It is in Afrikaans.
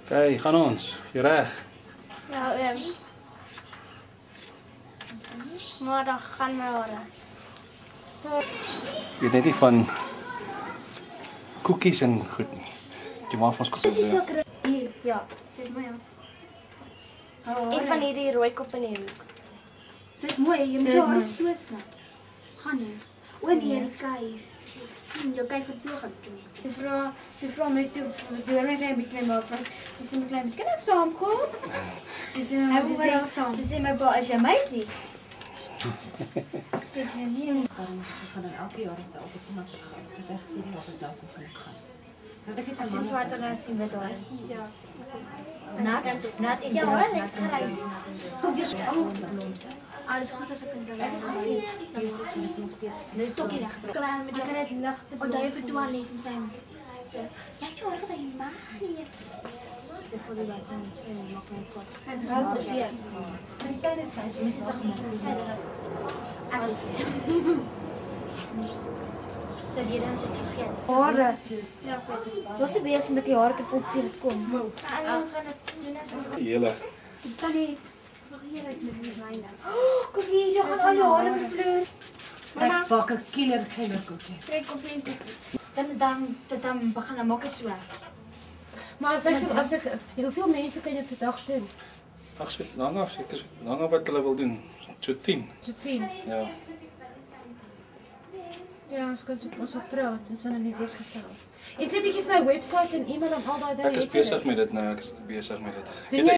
Oké, gaan ons. Jy reg? Ja, maar dan gaan my hare. Jy weet net nie van koekies en goed nie. Jy maak ons koekies. Dis so hier, ja. Dis my ja. Een van hierdie rooi kop in die hoek. Sy is mooi, jy moet jou hare so snap. Gaan jy? O nee, kyk. Jou kyk wat so gaan doen. Sy vra my toe, doen my klein bietjie maak, want dis 'n klein bietjie. Kan ek saamkom? Dis oral saam. Dis my ba, as jy meisie. Sê jy nie Ek gaan dan elke jaar op die knap gaan. Dit het gesê nie of ek dalk kan gaan. Dat ek ek sien swart en sien wit daar is. Ja. Nat in Ja, jou hoor, ek gereis. Kom jy almal alles goed as ek kan doen. Ek is nog steeds. Dis tokkie reg. Klein met jy kan net lig te O, daai vir toilet en sy. Ja, jy hoor dat jy mag nie. Dis vir die wat sê maak my pot. Wat is dit? Sy sê dis sy. Dis iets gemaak. Alles. Sê jy dan sit jy. Hare. Ja, ek weet dit. Los die bees met die hare kapot vir dit kom. En ons gaan dit doen as ons Die hele. Kan nie vergeet uit met die myne. kyk hier, daar gaan al die hare op die vloer. Ek bak 'n killer koekie. Kry kompleetjies. Dan begin dan maak dit so. Maar as ek hoeveel mense kan jy per dag doen? Ag, so lank af, seker so lank af wat hulle wil doen. So 10. So 10. Ja. Ja, ons kan so praat, ons gaan in die week gesels. En sê bietjie vir my webwerf en e-mail en al daai dinge. Ek is besig met dit nou, ek is besig met dit. Doen jy